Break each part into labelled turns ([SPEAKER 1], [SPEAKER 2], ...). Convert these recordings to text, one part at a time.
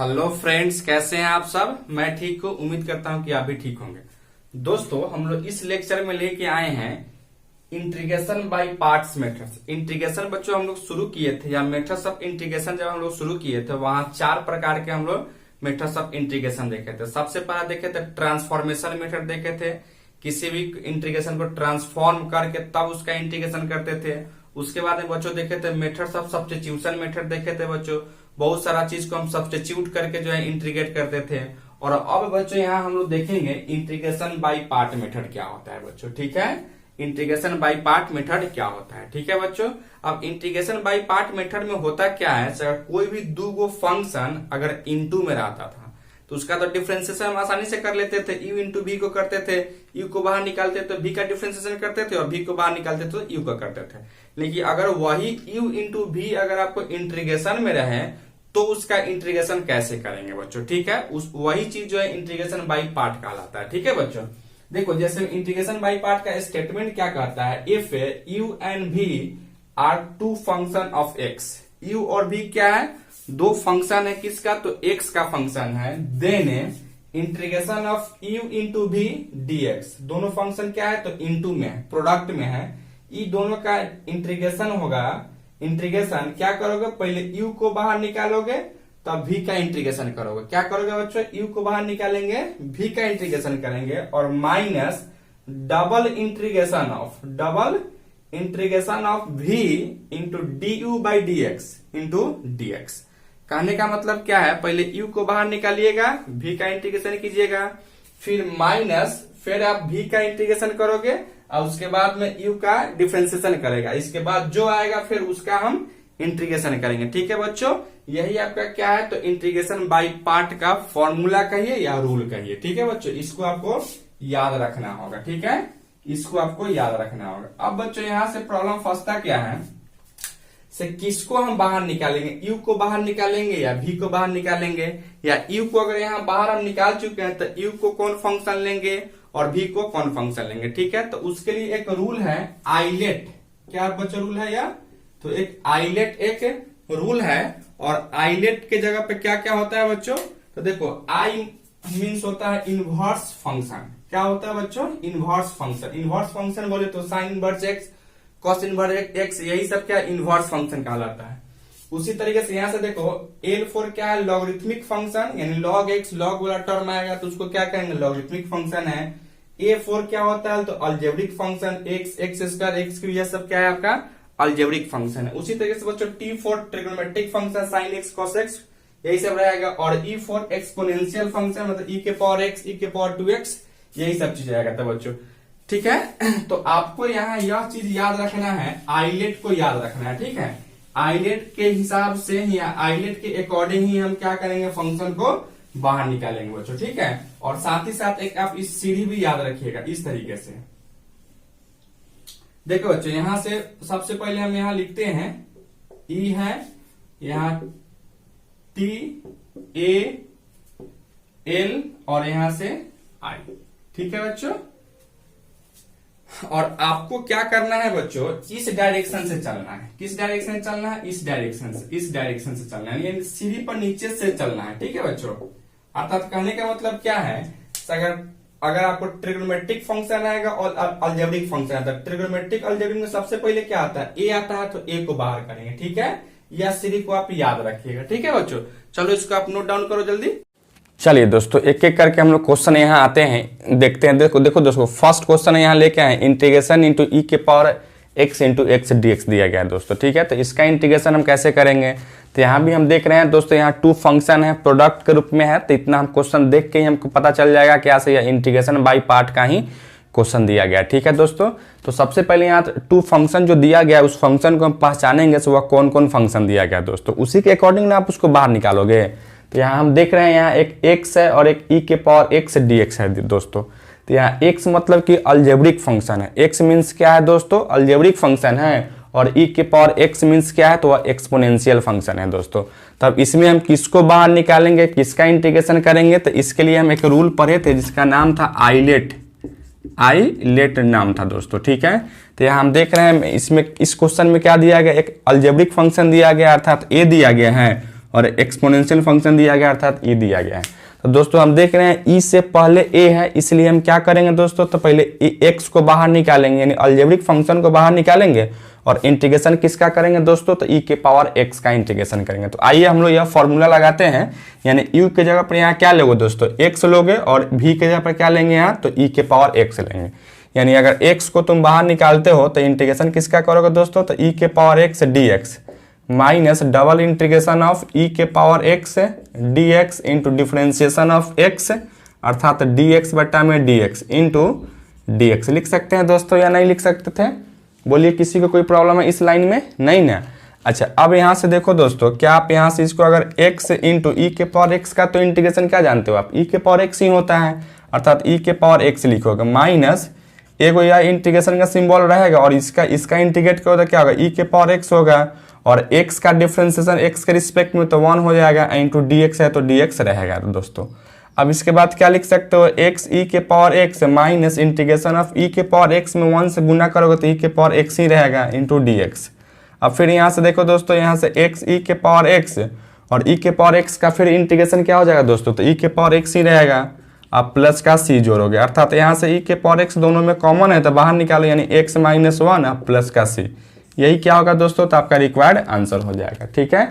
[SPEAKER 1] Hello friends, कैसे हैं आप सब। मैं ठीक हूँ, उम्मीद करता हूँ कि आप भी ठीक होंगे। दोस्तों, हम लोग इस लेक्चर में लेके आए हैं integration by parts methods. Integration बच्चों हम लोग शुरू किए थे, या मेथड्स ऑफ इंटीग्रेशन जब हम लोग शुरू किए थे, वहां 4 प्रकार के हम लोग मेथड्स ऑफ इंटीग्रेशन देखे थे। सबसे पहला देखे थे ट्रांसफॉर्मेशन मेथड देखे थे, किसी भी इंटीग्रेशन को ट्रांसफॉर्म करके तब उसका इंटीग्रेशन करते थे। उसके बाद में बच्चों देखे थे मेथड्स ऑफ सब्स्टिट्यूशन मेथड देखे थे बच्चों, बहुत सारा चीज को हम सब्स्टिट्यूट करके जो है इंटीग्रेट करते थे। और अब बच्चों यहाँ हम लोग देखेंगे इंटीग्रेशन बाय पार्ट मेथड क्या होता है बच्चों, ठीक है। इंटीग्रेशन बाय पार्ट मेथड क्या होता है, ठीक है बच्चों। अब इंटीग्रेशन बाय पार्ट मेथड में होता क्या है, अगर कोई भी दो गो फंक्शन अगर इनटू में रहता था तो उसका तो डिफरेंशिएशन हम आसानी से कर लेते थे, u इंटू v को करते थे, u को बाहर निकालते तो v का डिफरेंशिएशन करते थे, और v को बाहर निकालते तो u का करते थे। लेकिन अगर वही u इंटू v अगर आपको इंटीग्रेशन में रहे तो उसका इंटीग्रेशन कैसे करेंगे बच्चों, ठीक है। वही चीज जो है इंटीग्रेशन बाय पार्ट कहलाता है, ठीक है बच्चों। देखो, जैसे इंटीग्रेशन बाय पार्ट का स्टेटमेंट क्या कहता है, if u and v are two function of x, u और v क्या है, दो फंक्शन है किसका, तो x का फंक्शन है। Then integration of u into v dx, दोनों फंक्शन क्या है, तो इंटू में है, प्रोडक्ट में है। ये दोनों का इंटीग्रेशन होगा। इंटीग्रेशन क्या करोगे, पहले u को बाहर निकालोगे तब v का इंटीग्रेशन करोगे। क्या करोगे बच्चों, u को बाहर निकालेंगे, v का इंटीग्रेशन करेंगे, और minus double integration of v into du by dx into dx। कहने का मतलब क्या है, पहले u को बाहर निकालिएगा, v का इंटीग्रेशन कीजिएगा, फिर माइनस, फिर आप v का इंटीग्रेशन करोगे, और उसके बाद में u का डिफरेंशिएशन करेगा। इसके बाद जो आएगा फिर उसका हम इंटीग्रेशन करेंगे, ठीक है बच्चों। यही आपका क्या है, तो इंटीग्रेशन बाय पार्ट का फॉर्मूला कहिए या रूल कहिए, ठीक है बच्चों। इसको आपको याद रखना होगा, ठीक है, इसको आपको याद रखना होगा। अब बच्चों यहाँ से प्रॉब्लम फंसता क्या है, से किसको हम बाहर निकालेंगे, u को बाहर निकालेंगे या v को बाहर निकालेंगे, या u को अगर यहाँ बाहर हम निकाल चुके हैं तो u को कौन फंक्शन लेंगे और v को कौन फंक्शन लेंगे, ठीक है। तो उसके लिए एक रूल है आइलेट। क्या बच्चों रूल है, या तो एक आइलेट एक रूल है, और आइलेट के जगह पे क्या क्या होता है बच्चों, तो देखो आई मीन्स होता है इनवर्स फंक्शन। क्या होता है बच्चों, इनवर्स फंक्शन। इनवर्स फंक्शन बोले तो sine inverse x, cos inverse x, यही सब क्या इनवर्स फंक्शन कहलाता है। उसी तरीके से यहां से देखो L4 क्या है, लॉगरिथमिक फंक्शन, यानी लॉग एक्स, लॉग वाला टर्म आएगा तो उसको क्या कहेंगे, लॉगरिथमिक फंक्शन है। A4 क्या होता है, तो algebraic function, x square x cube, यह सब क्या है आपका अलजेब्रिक फंक्शन है। उसी तरीके से बच्चों T4 trigonometric function, sine x cos x, यही सब रहेगा। और E4 एक्सपोनेंशियल फंक्शन, मतलब e के पावर x, e के पावर 2x, यही सब चीज आएगा तो बच्चों, ठीक है। तो आपको यहाँ यह चीज याद रखना है, आइलेट को याद रखना है, ठीक है। आइलेट के हिसाब से या आइलेट के अकॉर्डिंग ही हम क्या करेंगे, फंक्शन को बाहर निकालेंगे बच्चों, ठीक है। और साथ ही साथ एक आप इस सीढ़ी भी याद रखिएगा इस तरीके से। देखो बच्चों, यहां से सबसे पहले हम यहाँ लिखते हैं ई है, यहाँ टी ए एल, और यहां से आई, ठीक है बच्चों। और आपको क्या करना है बच्चों, इस डायरेक्शन से चलना है। किस डायरेक्शन से चलना है, इस डायरेक्शन से, इस डायरेक्शन से चलना है, यानी सीढ़ी पर नीचे से चलना है, ठीक है बच्चों। अर्थात कहने का मतलब क्या है, अगर आपको ट्रिग्नोमेट्रिक फंक्शन आएगा और अलजेब्रिक फंक्शन आता है, ट्रिग्नोमेट्रिक अलजेब्रिक में सबसे पहले क्या आता है, ए आता है, तो ए को बाहर करेंगे, ठीक है। यह सीढ़ी को आप याद रखिएगा, ठीक है बच्चों। चलो इसको आप नोट डाउन करो जल्दी।
[SPEAKER 2] चलिए दोस्तों, एक एक करके हम लोग क्वेश्चन यहाँ आते हैं, देखते हैं। देखो दोस्तों, फर्स्ट क्वेश्चन यहाँ लेके आए, इंटीग्रेशन इंटू ई के power x into x dx दिया गया है दोस्तों, ठीक है। तो इसका इंटीग्रेशन हम कैसे करेंगे, तो यहाँ भी हम देख रहे हैं दोस्तों, यहाँ टू फंक्शन है, प्रोडक्ट के रूप में है, तो इतना हम क्वेश्चन देख के ही हमको पता चल जाएगा क्या से यह इंटीग्रेशन बाई पार्ट का ही क्वेश्चन दिया गया, ठीक है दोस्तों। तो सबसे पहले यहाँ टू फंक्शन जो दिया गया, उस फंक्शन को हम पहचानेंगे, तो वह कौन कौन फंक्शन दिया गया दोस्तों, उसी के अकॉर्डिंग ना आप उसको बाहर निकालोगे। तो यहाँ हम देख रहे हैं, यहाँ एक x है और एक e के पावर x dx है दोस्तों। तो यहाँ x मतलब कि अलजेब्रिक फंक्शन है, x मीन्स क्या है दोस्तों, अलजेब्रिक फंक्शन है, और e के पावर x मीन्स क्या है, तो वह एक्सपोनेंशियल फंक्शन है दोस्तों। तब इसमें हम किसको बाहर निकालेंगे, किसका इंटीग्रेशन करेंगे, तो इसके लिए हम एक रूल पढ़े थे जिसका नाम था आइलेट नाम था दोस्तों, ठीक है। तो यहाँ हम देख रहे हैं इसमें, इस क्वेश्चन में क्या दिया गया, एक अलजेब्रिक फंक्शन दिया गया, अर्थात a दिया गया है, और एक्सपोनेंशियल फंक्शन दिया गया अर्थात ई दिया गया है। तो दोस्तों हम देख रहे हैं ई से पहले ए है, इसलिए हम क्या करेंगे दोस्तों, तो पहले एक्स को बाहर निकालेंगे यानी अलजेब्रिक फंक्शन को बाहर निकालेंगे और इंटीग्रेशन किसका करेंगे दोस्तों, तो ई के पावर एक्स का इंटीग्रेशन करेंगे। तो आइए हम लोग यह फॉर्मूला लगाते हैं, यानी यू के जगह पर यहाँ क्या लोगे दोस्तों, एक्स लोगे और भी के जगह पर क्या लेंगे यहाँ, तो ई के पावर एक्स लेंगे। यानी अगर एक्स को तुम बाहर निकालते हो तो इंटीग्रेशन किसका करोगे दोस्तों, तो ई के power x d x minus double integration of e के power x d x into differentiation of x अर्थात डी एक्स बटा में d x into d x लिख सकते हैं दोस्तों या नहीं लिख सकते थे, बोलिए किसी को कोई प्रॉब्लम है इस लाइन में, नहीं ना। अच्छा अब यहाँ से देखो दोस्तों, क्या आप यहाँ से इसको अगर x इंटू ई के पावर एक्स का तो इंटीग्रेशन क्या जानते हो आप, ई के पावर एक्स ही होता है अर्थात ई के पावर एक्स लिखोगे माइनस एगो यह इंटीग्रेशन का सिंबल रहेगा और इसका इंटीग्रेट करो तो क्या होगा, ई के पावर एक्स होगा और x का डिफरेंशिएशन x के रिस्पेक्ट में तो 1 हो जाएगा इंटू डी एक्स है तो डी एक्स रहेगा दोस्तों। अब इसके बाद क्या लिख सकते हो, x ई के power x minus integration of e के पावर एक्स में 1 से गुना करोगे तो ई के पावर एक्स ही रहेगा इंटू डी एक्स। अब फिर यहाँ से देखो दोस्तों, यहाँ से x ई के पावर एक्स और ई के पावर एक्स का फिर इंटीग्रेशन क्या हो जाएगा दोस्तों, तो ई के पावर एक्स ही रहेगा। आप प्लस का सी जोड़ोगे अर्थात यहाँ से ई के पावर एक्स दोनों में कॉमन है तो बाहर निकालो यानी x माइनस 1 आप प्लस का सी, यही क्या होगा दोस्तों, तो आपका रिक्वायर्ड आंसर हो जाएगा। ठीक है,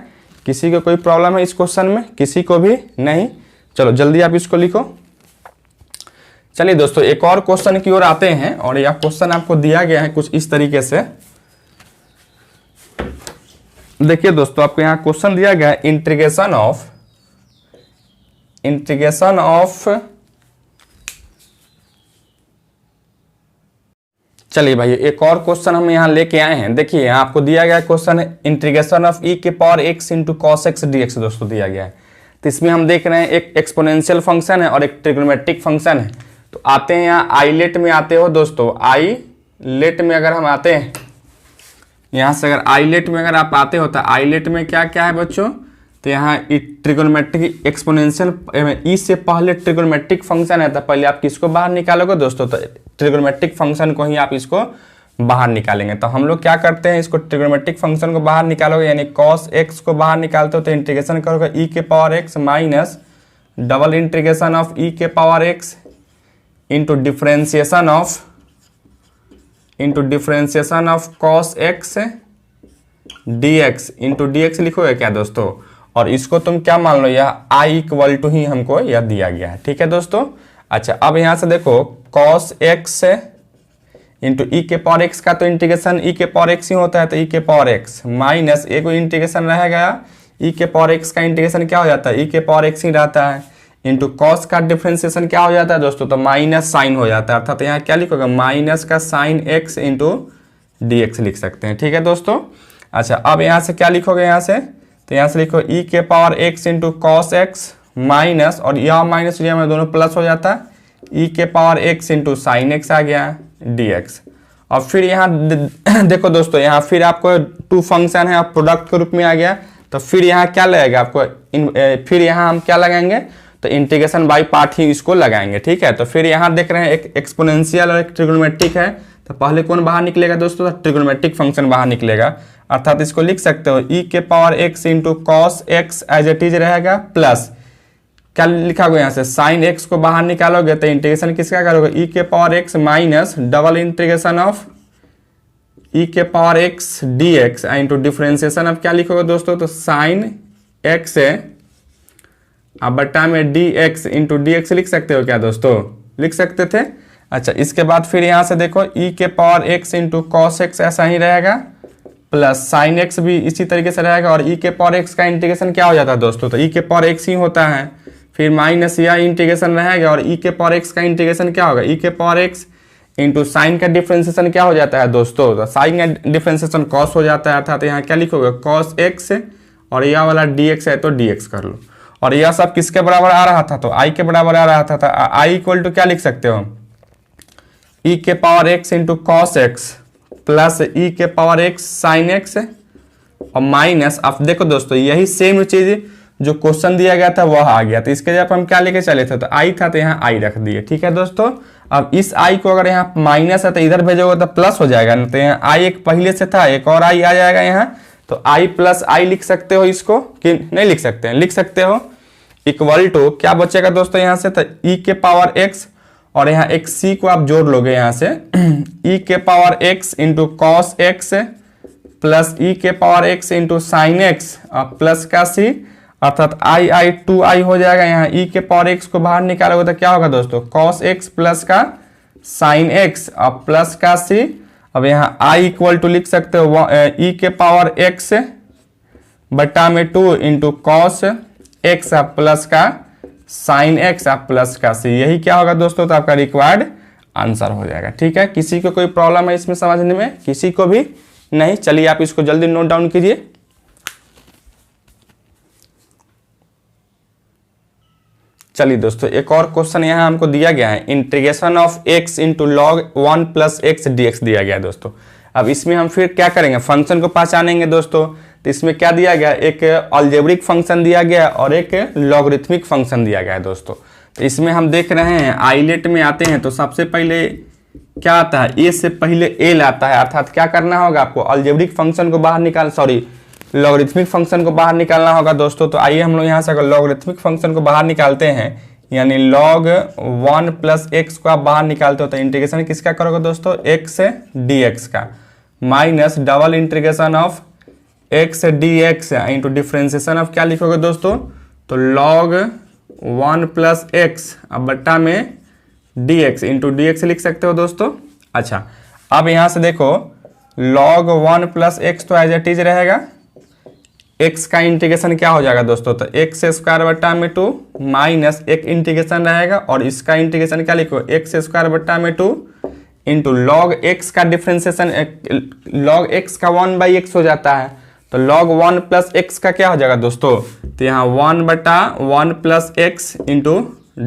[SPEAKER 2] किसी को कोई प्रॉब्लम है इस क्वेश्चन में, किसी को भी नहीं, चलो जल्दी आप इसको लिखो। चलिए दोस्तों एक और क्वेश्चन की ओर आते हैं और यह क्वेश्चन आपको दिया गया है कुछ इस तरीके से। देखिए दोस्तों आपको यहाँ क्वेश्चन दिया गया है इंटीग्रेशन ऑफ चलिए भाई एक और क्वेश्चन हम यहाँ लेके आए हैं। देखिए यहाँ आपको दिया गया क्वेश्चन इंटीग्रेशन ऑफ ई के power x into cos x d x दोस्तों दिया गया है। तो इसमें हम देख रहे हैं एक एक्सपोनेंशियल फंक्शन है और एक ट्रिग्नोमेट्रिक फंक्शन है। तो आते हैं यहाँ आईलेट में आते हो दोस्तों, आईलेट में अगर हम आते हैं, यहाँ से अगर आईलेट में अगर आप आते हो तो आईलेट में क्या क्या है बच्चों, तो यहाँ ट्रिग्नोमेट्रिक एक्सपोनेंशियल ई से पहले ट्रिग्नोमेट्रिक फंक्शन है तो पहले आप किसको बाहर निकालोगे दोस्तों, तो ट्रिग्नोमेट्रिक फंक्शन को ही आप इसको बाहर निकालेंगे। तो हम लोग क्या करते हैं, इसको ट्रिग्नोमेट्रिक फंक्शन को बाहर निकालोगे यानी cos x को बाहर निकालते हो तो इंटीग्रेशन करोगे ई के power x minus double integration of e के power x into differentiation of cos x dx into dx लिखोगे क्या दोस्तों, और इसको तुम क्या मान लो, यह i इक्वल टू ही हमको यह दिया गया है। ठीक है दोस्तों। अच्छा अब यहाँ से देखो cos x इंटू ई के पावर एक्स का तो इंटीग्रेशन ई के पावर एक्स ही होता है तो ई के पावर एक्स माइनस एक इंटीग्रेशन रहेगा ई के पावर एक्स का इंटीग्रेशन क्या हो जाता है, ई के पावर एक्स ही रहता है इंटू कॉस का डिफरेंशिएशन क्या हो जाता है दोस्तों, तो माइनस साइन हो जाता है अर्थात यहाँ क्या लिखोगे माइनस का sine x into d x लिख सकते हैं। ठीक है दोस्तों। अच्छा अब यहाँ से क्या लिखोगे, यहाँ से तो यहाँ से लिखो ई के power x into cos x minus और यह माइनस यह में दोनों प्लस हो जाता है ई के power x into sine x आ गया dx। और फिर यहाँ देखो दोस्तों, यहाँ फिर आपको टू फंक्शन है आप प्रोडक्ट के रूप में आ गया तो फिर यहाँ क्या लगेगा आपको, फिर यहाँ हम क्या लगाएंगे, तो इंटीग्रेशन बाय पार्ट ही इसको लगाएंगे। ठीक है, तो फिर यहाँ देख रहे हैं एक एक्सपोनेंशियल और एक ट्रिग्नोमेट्रिक है तो पहले कौन बाहर निकलेगा दोस्तों, तो ट्रिग्नोमेट्रिक फंक्शन बाहर निकलेगा अर्थात इसको लिख सकते हो ई के power x into cos x as it is रहेगा प्लस क्या लिखा हुआ यहाँ से साइन एक्स को बाहर निकालोगे तो इंटीग्रेशन किसका करोगे ई के power x minus double integration of e के power x d x into differentiation of क्या लिखोगे दोस्तों, तो साइन एक्स अब बटा में d x into d x लिख सकते हो क्या दोस्तों, लिख सकते थे। अच्छा इसके बाद फिर यहाँ से देखो ई के power x into cos x ऐसा ही रहेगा प्लस साइन एक्स भी इसी तरीके से रहेगा और ई के पावर एक्स का इंटीग्रेशन क्या हो जाता है दोस्तों, तो ई के पावर एक्स ही होता है फिर माइनस यह इंटीग्रेशन रहेगा और ई के पावर एक्स का इंटीग्रेशन क्या होगा, ई के पावर एक्स इंटू साइन का डिफरेंशिएशन क्या हो जाता है दोस्तों, तो साइन का डिफरेंशिएशन कॉस हो जाता है अर्थात यहाँ क्या लिखोगे कॉस एक्स और यह वाला डी एक्स है तो डी एक्स कर लो। और यह सब किसके बराबर आ रहा था, तो आई के बराबर आ रहा था आई इक्वल टू क्या लिख सकते हो ई के power x into cos x plus e के पावर एक्स साइन एक्स और माइनस। अब देखो दोस्तों यही सेम चीज जो क्वेश्चन दिया गया था वह आ गया, तो इसके जगह पर हम क्या लेके चले थे, तो आई था तो यहाँ आई रख दिए। ठीक है दोस्तों। अब इस आई को अगर यहाँ माइनस है तो इधर भेजोगे तो प्लस हो जाएगा, तो यहाँ आई एक पहले से था एक और आई आ जाएगा यहाँ तो i प्लस आई लिख सकते हो इसको कि नहीं लिख सकते हैं, लिख सकते हो। इक्वल टू क्या बचेगा दोस्तों यहाँ से, तो e के पावर x और यहाँ एक c को आप जोड़ लोगे यहाँ से e के power x into cos x plus e के power x into sine x और प्लस का c, अर्थात i 2i हो जाएगा। यहाँ e के पावर x को बाहर निकालोगे तो क्या होगा दोस्तों, कॉस x प्लस का साइन x और प्लस का c। अब यहाँ i इक्वल टू लिख सकते हो e के पावर x बटा में 2 इंटू कॉस एक्स प्लस का साइन एक्स प्लस का c। यही क्या होगा दोस्तों, तो आपका रिक्वायर्ड आंसर हो जाएगा। ठीक है, किसी को कोई प्रॉब्लम है इसमें समझने में, किसी को भी नहीं? चलिए आप इसको जल्दी नोट डाउन कीजिए। चलिए दोस्तों, एक और क्वेश्चन यहाँ हमको दिया गया है, integration of x into log 1 plus x dx दिया गया है दोस्तों। अब इसमें हम फिर क्या करेंगे, फंक्शन को पहचानेंगे दोस्तों। तो इसमें क्या दिया गया, एक अलजेब्रिक फंक्शन दिया गया और एक लॉगरिथमिक फंक्शन दिया गया है दोस्तों। तो इसमें हम देख रहे हैं आइलेट में आते हैं तो सबसे पहले क्या आता है, ए से पहले एल आता है, अर्थात क्या करना होगा आपको, अलजेब्रिक फंक्शन को बाहर निकाल लॉगरिथमिक फंक्शन को बाहर निकालना होगा दोस्तों। तो आइए हम लोग यहाँ से अगर लॉगरिथमिक फंक्शन को बाहर निकालते हैं, यानी log 1 प्लस एक्स को आप बाहर निकालते हो तो इंटीग्रेशन किसका करोगे दोस्तों, x से dx का, minus double integration of x dx into differentiation of क्या लिखोगे दोस्तों, तो log 1 प्लस एक्स अब बट्टा में dx इंटू dx लिख सकते हो दोस्तों। अच्छा, अब यहाँ से देखो log 1 प्लस एक्स तो एज इट इज रहेगा, x का इंटीग्रेशन क्या हो जाएगा दोस्तों, तो एक्स स्क्वायर बट्टा में 2 माइनस एक इंटीग्रेशन रहेगा और इसका इंटीग्रेशन क्या लिखो, एक्स स्क्वायर बट्टा में 2 इंटू लॉग एक्स का डिफ्रेंसिएशन, लॉग एक्स का 1/x हो जाता है, तो log 1 प्लस एक्स का क्या हो जाएगा दोस्तों, तो यहाँ 1 बटा 1 प्लस एक्स इंटू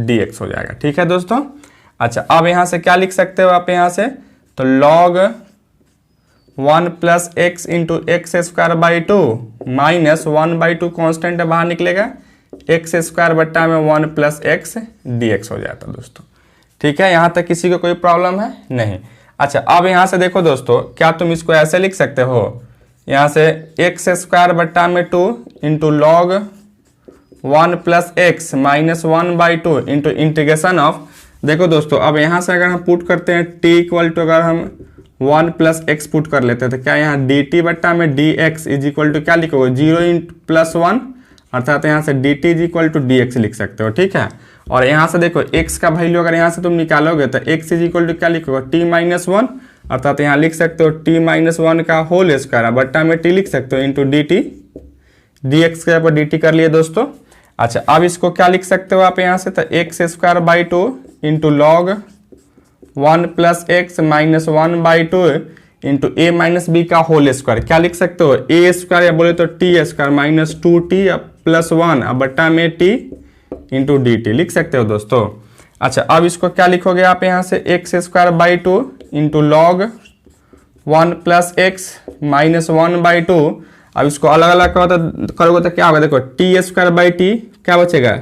[SPEAKER 2] dx हो जाएगा। ठीक है दोस्तों। अच्छा, अब यहाँ से क्या लिख सकते हो आप यहाँ से, तो log 1 plus x into x square by 2 minus 1/2 constant बाहर निकलेगा, एक्स स्क्वायर बट्टा में 1 प्लस एक्स dx हो जाता है दोस्तों। ठीक है, यहाँ तक किसी को कोई प्रॉब्लम है नहीं? अच्छा, अब यहाँ से देखो दोस्तों, क्या तुम इसको ऐसे लिख सकते हो, यहाँ से एक्स स्क्वायर बट्टा में 2 into log 1 plus x minus 1/2 into integration of, देखो दोस्तों अब यहाँ से अगर हम पुट करते हैं t इक्वल टू, अगर हम 1 प्लस एक्स पुट कर लेते हैं तो क्या यहाँ dt बट्टा में dx इज इक्वल टू क्या लिखोगे, 0 प्लस 1, अर्थात यहाँ से dt is equal to dx लिख सकते हो। ठीक है, और यहाँ से देखो x का वैल्यू अगर यहाँ से तुम निकालोगे तो x इज इक्वल टू क्या लिखोगे, t माइनस 1, अर्थात यहाँ लिख सकते हो t माइनस 1 का होल स्क्वायर बट्टा में t लिख सकते हो इंटू dt, dx के ऊपर dt कर लिए दोस्तों। अच्छा, अब इसको क्या लिख सकते हो आप यहाँ से, तो x square by 2 into log 1 plus x minus 1/2 into a minus b का होल स्क्वायर, क्या लिख सकते हो, ए स्क्वायर या बोले तो T square minus 2t plus 1 अब बट्टा में t इंटू dt लिख सकते हो दोस्तों। अच्छा, अब इसको क्या लिखोगे आप यहाँ से, x square by 2 into log 1 plus x minus 1/2, अब इसको अलग अलग करोगे तो क्या होगा, देखो टी स्क्वायर बाई टी क्या बचेगा,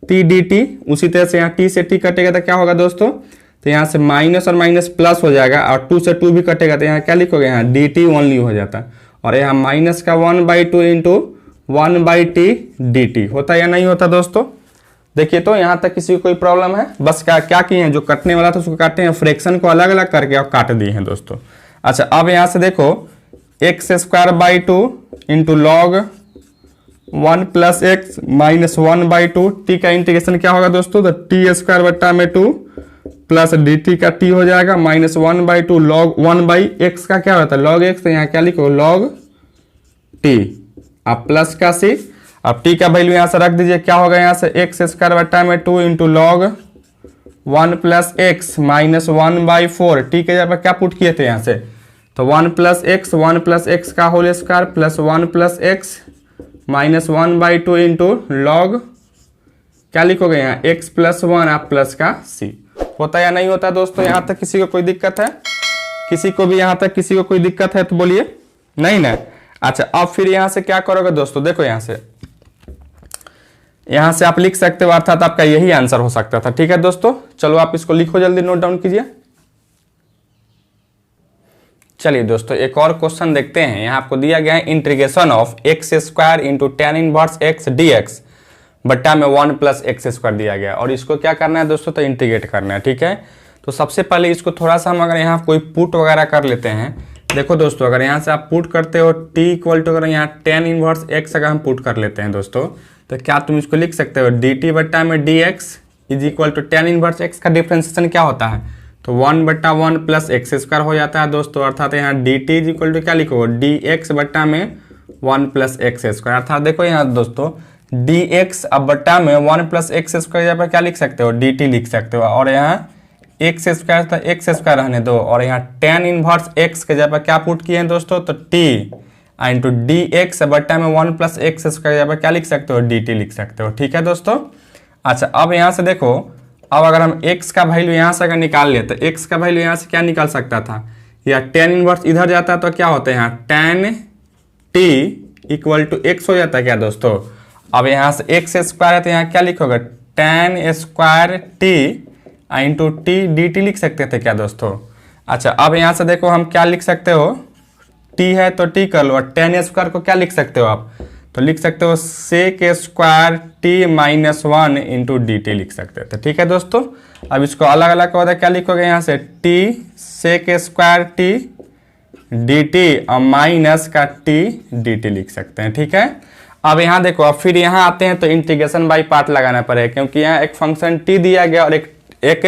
[SPEAKER 2] टी डी टी, उसी तरह से यहाँ टी से टी कटेगा तो क्या होगा दोस्तों, तो यहाँ से माइनस और माइनस प्लस हो जाएगा और 2 से 2 भी कटेगा तो यहाँ क्या लिखोगे, यहाँ डी टी ओनली हो जाता है, और यहाँ माइनस का 1/2 इंटू 1/t dt होता या नहीं होता दोस्तों। देखिए, तो यहाँ तक किसी को कोई प्रॉब्लम है? बस क्या किए हैं, जो कटने वाला था उसको काटे हैं, फ्रैक्शन को अलग अलग करके आप काट दिए हैं दोस्तों। अच्छा, अब यहाँ से देखो x square by 2 into log 1 plus x minus 1/2, T का इंटीग्रेशन क्या होगा दोस्तों, तो टी स्क्वायर बट्टा में 2 प्लस डी टी का टी हो जाएगा माइनस 1/2 लॉग 1/x का क्या होता है, लॉग एक्स, तो यहाँ क्या लिखो, लॉग टी अब प्लस का सी, अब टी का वैल्यू यहाँ से रख दीजिए, क्या होगा यहाँ से एक्स स्क्वायर बट्टा में 2 into log 1 plus x minus 1/4, T के जगह पर क्या पुट किए थे यहाँ से, तो 1 प्लस एक्स का whole square plus 1 plus x minus 1/2 into log क्या लिखोगे यहाँ x प्लस 1 आप प्लस का c, होता या नहीं होता दोस्तों? यहाँ तक किसी को कोई दिक्कत है? किसी को भी यहाँ तक किसी को कोई दिक्कत है तो बोलिए, नहीं ना? अच्छा, अब फिर यहाँ से क्या करोगे दोस्तों, देखो यहाँ से आप लिख सकते हो, अर्थात आपका यही आंसर हो सकता था। ठीक है दोस्तों, चलो आप इसको लिखो, जल्दी नोट डाउन कीजिए। चलिए दोस्तों एक और क्वेश्चन देखते हैं। यहाँ आपको दिया गया है integration of x square into tan inverse x d x बट्टा में 1 प्लस एक्स स्क्वायर दिया गया और इसको क्या करना है दोस्तों, तो इंटीग्रेट करना है। ठीक है, तो सबसे पहले इसको थोड़ा सा हम अगर यहाँ कोई पुट वगैरह कर लेते हैं। देखो दोस्तों अगर यहाँ से आप पुट करते हो t इक्वल टू अगर यहाँ टेन इनवर्स एक्स अगर हम पुट कर लेते हैं दोस्तों, तो क्या तुम इसको लिख सकते हो डी टी बट्टा में d x is equal to tan inverse x का डिफ्रेंसिएशन क्या होता है, तो 1 बट्टा 1 प्लस एक्स स्क्वायर हो जाता है दोस्तों। अर्थात यहाँ d t is equal to क्या लिखो, डी एक्स बट्टा में 1 प्लस एक्स स्क्वायर। अर्थात देखो यहाँ दोस्तों डी एक्स अब बट्टा में 1 प्लस एक्स स्क्वायर यहाँ पर क्या लिख सकते हो, डी टी लिख सकते हो। और यहाँ एक्स स्क्वायर था एक्स स्क्वायर रहने दो और यहाँ टेन इनवर्स एक्स के जगह क्या पुट किए हैं दोस्तों, तो टी इंटू डी एक्स बट्टा में 1 प्लस एक्स स्क्वायर जगह क्या लिख सकते हो, डी टी लिख सकते हो। ठीक है दोस्तों। अच्छा अब यहाँ से देखो, अब अगर हम x का वैल्यू यहाँ से अगर निकाल ले तो x का वैल्यू यहाँ से क्या निकाल सकता था, या टेन इनवर्स इधर जाता है तो क्या होता है यहाँ tan t equal to x हो जाता है क्या दोस्तों। अब यहाँ से एक्स स्क्वायर है तो यहाँ क्या लिखोगे, ten square t into T d t लिख सकते थे क्या दोस्तों। अच्छा अब यहाँ से देखो हम क्या लिख सकते हो, टी है तो टी कर लो और टेन स्क्वायर को क्या लिख सकते हो आप, तो लिख सकते हो sec square t minus 1 into d t लिख सकते थे। ठीक है दोस्तों। अब इसको अलग अलग का होता क्या लिखोगे, यहाँ से t sec square t d t और माइनस का टी डी टी लिख सकते हैं। ठीक है। अब यहाँ देखो, अब फिर यहाँ आते हैं तो इंटीग्रेशन बाई पार्ट लगाना पड़ेगा, क्योंकि यहाँ एक फंक्शन टी दिया गया और एक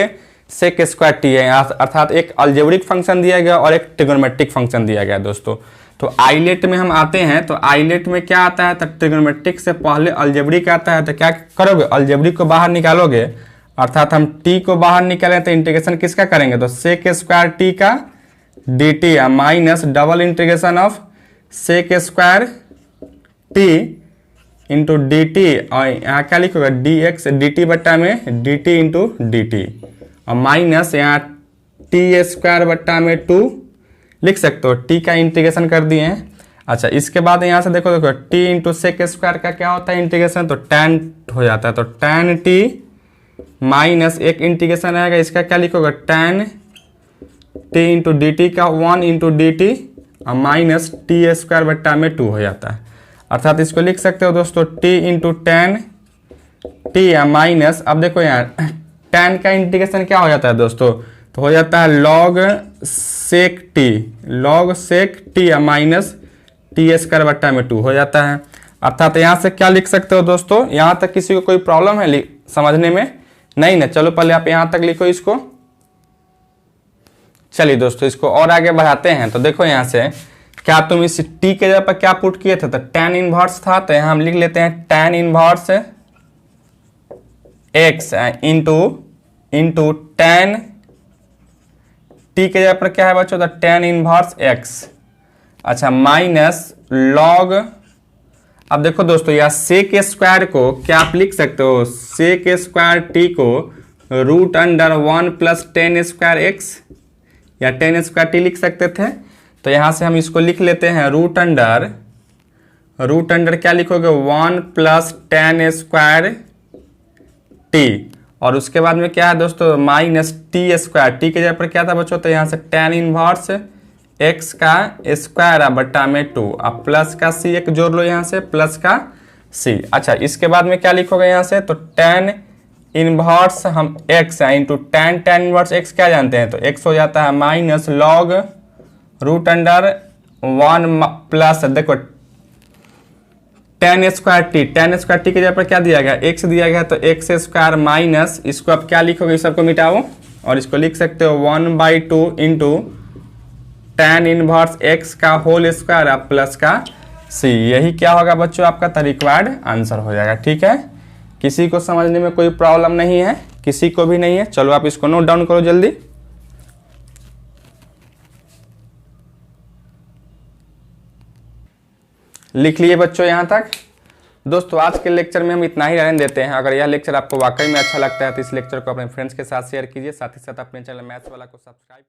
[SPEAKER 2] सेक स्क्वायर टी है, अर्थात एक अलजेब्रिक फंक्शन दिया गया और एक ट्रिग्नोमेट्रिक फंक्शन दिया गया दोस्तों। तो आइलेट में हम आते हैं तो आइलेट में क्या आता है, तो ट्रिग्नोमेट्रिक से पहले अलजेब्रिक आता है। तो क्या करोगे, अलजेब्रिक को बाहर निकालोगे, अर्थात हम टी को बाहर निकालें तो इंटीग्रेशन किसका करेंगे, तो सेक स्क्वायर टी का d t minus double integration of sec square t into d t और यहाँ क्या लिखोगे डी एक्स डी टी बट्टा में D T into d t और माइनस यहाँ टी स्क्वायर बट्टा में 2 लिख सकते हो, टी का इंटीग्रेशन कर दिए हैं। अच्छा इसके बाद यहाँ से देखो टी इंटू सेक स्क्वायर का क्या होता है इंटीग्रेशन, तो टेन हो जाता है, तो टेन टी माइनस एक इंटीग्रेशन आएगा इसका क्या लिखोगे, ten T into d T का 1 इंटू डी टी और माइनस टी स्क्वायर बट्टा में 2 हो जाता है। अर्थात इसको लिख सकते हो दोस्तों टी इंटू टेन टी या माइनस, अब देखो यहाँ टेन का इंटीग्रेशन क्या हो जाता है दोस्तों, तो हो जाता है लॉग सेक टी या माइनस टी स्क्वायर बट्टा में 2 हो जाता है। अर्थात यहाँ से क्या लिख सकते हो दोस्तों, यहाँ तक किसी को कोई प्रॉब्लम है समझने में, नहीं ना, चलो पहले आप यहाँ तक लिखो इसको। चलिए दोस्तों इसको और आगे बढ़ाते हैं। तो देखो यहाँ से क्या तुम इस t के जगह पर क्या पुट किए थे, तो tan इनवर्स था, तो यहाँ हम लिख लेते हैं tan inverse x into tan t के जगह पर क्या है बच्चों, तो tan इनवर्स x। अच्छा माइनस लॉग, अब देखो दोस्तों यहाँ सेक स्क्वायर को क्या आप लिख सकते हो, सेक स्क्वायर t को root under 1 plus tan square x या टेन स्क्वायर t लिख सकते थे। तो यहाँ से हम इसको लिख लेते हैं रूट अंडर क्या लिखोगे 1 प्लस टेन स्क्वायर टी और उसके बाद में क्या है दोस्तों माइनस टी स्क्वायर, टी के जगह पर क्या था बच्चों, तो यहाँ से टेन इनवर्स एक्स का स्क्वायर बट्टा में 2 अब प्लस का सी एक जोड़ लो यहाँ से प्लस का सी। अच्छा इसके बाद में क्या लिखोगे यहाँ से, तो टेन इनवर्स हम x into tan inverse x क्या जानते हैं, तो एक्स हो जाता है minus log root under 1 plus देखो टेन स्क्वायर टी के जगह पर क्या दिया गया, एक्स दिया गया, तो एक्स स्क्वायर माइनस इसको आप क्या लिखोगे, इस सबको मिटाओ और इसको लिख सकते हो 1/2 इंटू टेन इनवर्स एक्स का होल स्क्वायर प्लस का सी। यही क्या होगा बच्चों आपका तो रिक्वायर्ड आंसर हो जाएगा। ठीक है, किसी को समझने में कोई प्रॉब्लम नहीं है, किसी को भी नहीं है। चलो आप इसको नोट डाउन करो जल्दी। लिख लिए बच्चों यहाँ तक। दोस्तों आज के लेक्चर में हम इतना ही रहने देते हैं। अगर यह लेक्चर आपको वाकई में अच्छा लगता है तो इस लेक्चर को अपने फ्रेंड्स के साथ शेयर कीजिए, साथ ही साथ अपने चैनल मैथ्स वाला को सब्सक्राइब